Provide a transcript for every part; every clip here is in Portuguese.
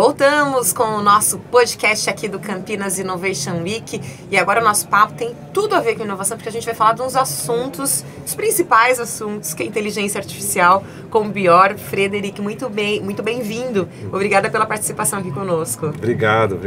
Voltamos com o nosso podcast aqui do Campinas Innovation Week e agora o nosso papo tem tudo a ver com inovação, porque a gente vai falar de uns assuntos, os principais assuntos, que é a inteligência artificial com o Björn Frederik. Muito bem-vindo. Obrigada pela participação aqui conosco. Obrigado.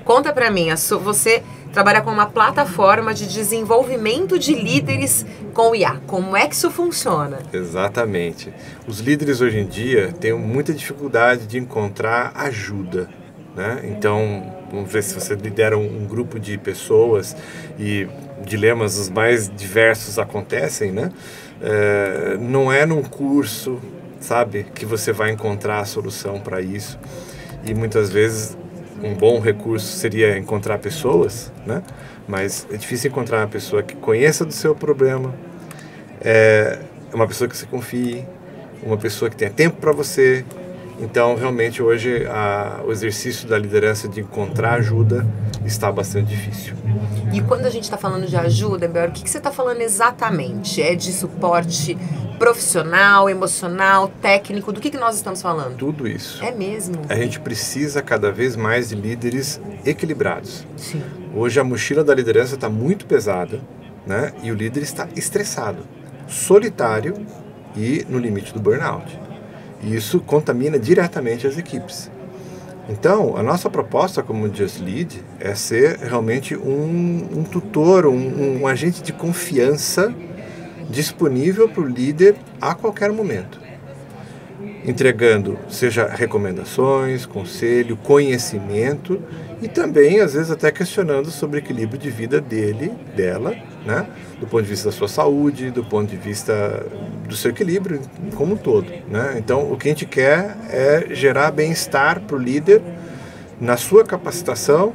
Conta pra mim, você trabalha com uma plataforma de desenvolvimento de líderes com IA. Como é que isso funciona? Exatamente. Os líderes hoje em dia têm muita dificuldade de encontrar ajuda, né? Então, vamos ver se você lidera um grupo de pessoas e dilemas os mais diversos acontecem, né? Não é num curso, sabe, que você vai encontrar a solução para isso. E muitas vezes um bom recurso seria encontrar pessoas, né? Mas é difícil encontrar uma pessoa que conheça do seu problema, uma pessoa que você confie, uma pessoa que tenha tempo para você. Então, realmente, hoje, o exercício da liderança de encontrar ajuda está bastante difícil. E quando a gente está falando de ajuda, Björn, o que você está falando exatamente? É de suporte profissional, emocional, técnico? Do que nós estamos falando? Tudo isso. É mesmo? A gente precisa cada vez mais de líderes equilibrados. Sim. Hoje a mochila da liderança está muito pesada, né? E o líder está estressado, solitário e no limite do burnout. E isso contamina diretamente as equipes. Então, a nossa proposta como Just Lead é ser realmente um tutor, um agente de confiança disponível para o líder a qualquer momento, entregando, seja recomendações, conselho, conhecimento e também, às vezes, até questionando sobre o equilíbrio de vida dela, né? Do ponto de vista da sua saúde, do ponto de vista do seu equilíbrio como um todo, né? Então, o que a gente quer é gerar bem-estar para o líder na sua capacitação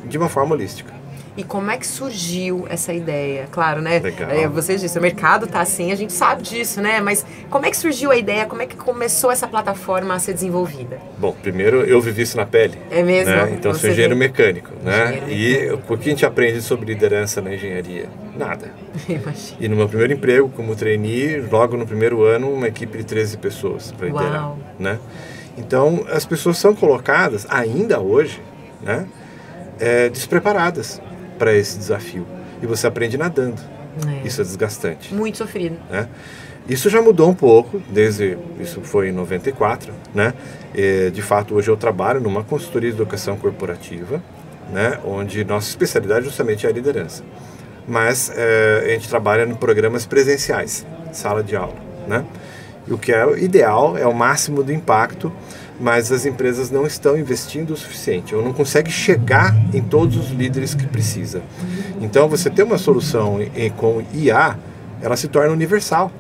de uma forma holística. E como é que surgiu essa ideia? Claro, né? Legal. Você disse, o mercado tá assim, a gente sabe disso, né? Mas como é que surgiu a ideia? Como é que começou essa plataforma a ser desenvolvida? Bom, primeiro eu vivi isso na pele. É mesmo? Né? Então, sou engenheiro mecânico, né? E o que a gente aprende sobre liderança na engenharia? Nada. Imagina. E no meu primeiro emprego, como trainee, logo no primeiro ano, uma equipe de 13 pessoas para liderar. Uau. Né? Então, as pessoas são colocadas, ainda hoje, né? Despreparadas para esse desafio. E você aprende nadando. Isso é desgastante. Muito sofrido. Né? Isso já mudou um pouco, isso foi em 94, né? De fato, hoje eu trabalho numa consultoria de educação corporativa, né? Onde nossa especialidade justamente é a liderança. Mas a gente trabalha em programas presenciais, sala de aula, né? E o que é o ideal é o máximo do impacto, mas as empresas não estão investindo o suficiente, ou não conseguem chegar em todos os líderes que precisa. Então, você ter uma solução com IA, ela se torna universal.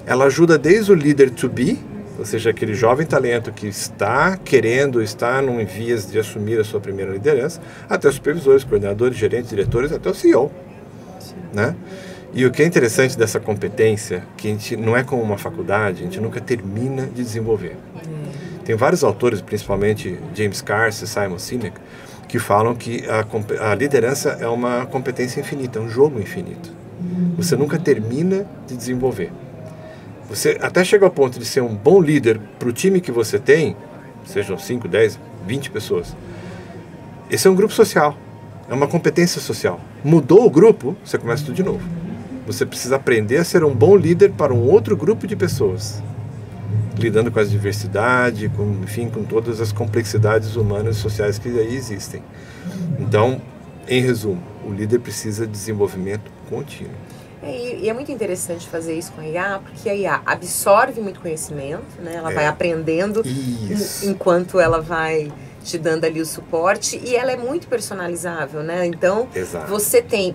Ela ajuda desde o líder to be, ou seja, aquele jovem talento que está em vias de assumir a sua primeira liderança, até os supervisores, coordenadores, gerentes, diretores, até o CEO. Né? E o que é interessante dessa competência, que a gente não é como uma faculdade, a gente nunca termina de desenvolver. Tem vários autores, principalmente James Carse e Simon Sinek, que falam que a liderança é uma competência infinita, é um jogo infinito. Você nunca termina de desenvolver. Você até chega ao ponto de ser um bom líder para o time que você tem, sejam 5, 10, 20 pessoas. Esse é um grupo social, é uma competência social. Mudou o grupo, você começa tudo de novo. Você precisa aprender a ser um bom líder para um outro grupo de pessoas, lidando com a diversidade, com todas as complexidades humanas e sociais que aí existem. Então, em resumo, o líder precisa de desenvolvimento contínuo. E é muito interessante fazer isso com a IA, porque a IA absorve muito conhecimento, né? Ela vai aprendendo enquanto ela vai te dando ali o suporte, e ela é muito personalizável, né? Então,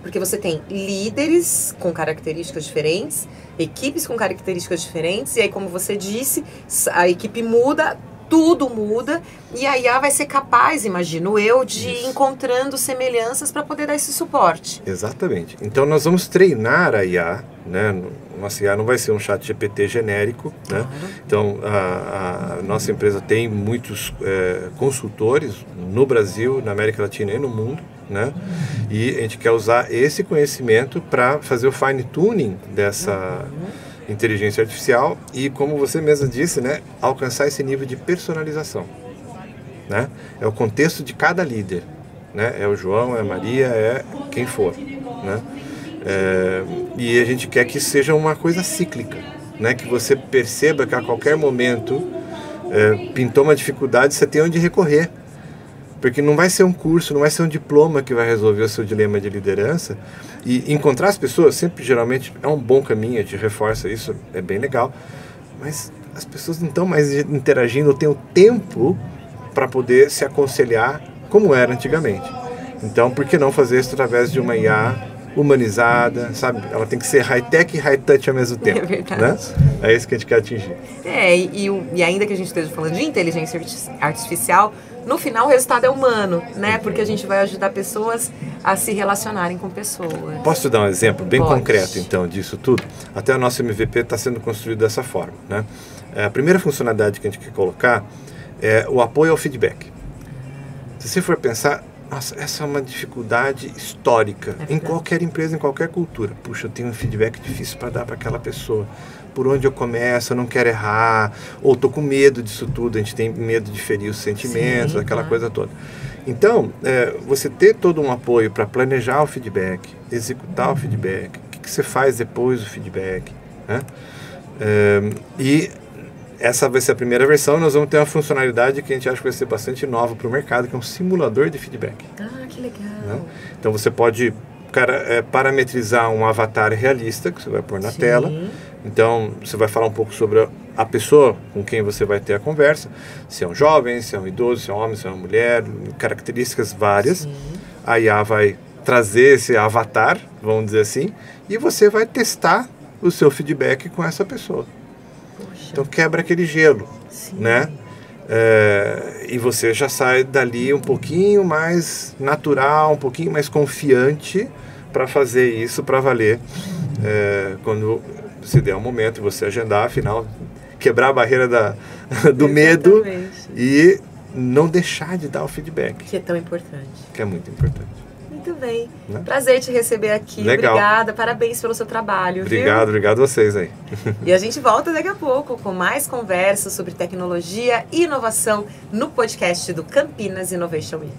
porque você tem líderes com características diferentes, equipes com características diferentes, e aí, como você disse, a equipe muda, tudo muda, e a IA vai ser capaz, imagino eu, de ir encontrando semelhanças para poder dar esse suporte. Exatamente. Então, nós vamos treinar a IA, né? Nossa IA não vai ser um chat GPT genérico, né? Então, a nossa empresa tem muitos consultores no Brasil, na América Latina e no mundo, né? E a gente quer usar esse conhecimento para fazer o fine-tuning dessa inteligência artificial e, como você mesma disse, né, alcançar esse nível de personalização. né? É o contexto de cada líder, né? É o João, é a Maria, é quem for, né? E a gente quer que seja uma coisa cíclica, né? Que você perceba que a qualquer momento pintou uma dificuldade, você tem onde recorrer. Porque não vai ser um curso, não vai ser um diploma que vai resolver o seu dilema de liderança. E encontrar as pessoas sempre, geralmente, é um bom caminho, a gente reforça isso, é bem legal. Mas as pessoas não estão mais interagindo, não têm o tempo para poder se aconselhar como era antigamente. Então, por que não fazer isso através de uma IA humanizada, sabe? Ela tem que ser high-tech e high-touch ao mesmo tempo. É verdade. Né? É isso que a gente quer atingir. E ainda que a gente esteja falando de inteligência artificial, no final o resultado é humano, né? Porque a gente vai ajudar pessoas a se relacionarem com pessoas. Posso te dar um exemplo bem Pode. concreto, então, disso tudo? Até o nosso MVP está sendo construído dessa forma, né? A primeira funcionalidade que a gente quer colocar é o apoio ao feedback. Se você for pensar, nossa, essa é uma dificuldade histórica em qualquer empresa, em qualquer cultura. Puxa, eu tenho um feedback difícil para dar para aquela pessoa. Por onde eu começo, eu não quero errar, ou estou com medo disso tudo, a gente tem medo de ferir os sentimentos, sim, aquela coisa toda. Então, você ter todo um apoio para planejar o feedback, executar o feedback, o que você faz depois do feedback, né? E essa vai ser a primeira versão. Nós vamos ter uma funcionalidade que a gente acha que vai ser bastante nova para o mercado, que é um simulador de feedback. Ah, que legal. Né? Então você pode parametrizar um avatar realista que você vai pôr na tela. Então você vai falar um pouco sobre a pessoa com quem você vai ter a conversa, se é um jovem, se é um idoso, se é um homem, se é uma mulher, características várias. Sim. A IA vai trazer esse avatar, vamos dizer assim, e você vai testar o seu feedback com essa pessoa. Poxa. Então quebra aquele gelo, sim, né? E você já sai dali um pouquinho mais natural, um pouquinho mais confiante para fazer isso para valer quando se der um momento e você agendar, afinal, quebrar a barreira do medo e não deixar de dar o feedback. Que é tão importante. Que é muito importante. Muito bem. Né? Prazer te receber aqui. Legal. Obrigada. Parabéns pelo seu trabalho. Obrigado, obrigado a vocês aí. E a gente volta daqui a pouco com mais conversas sobre tecnologia e inovação no podcast do Campinas Innovation Week.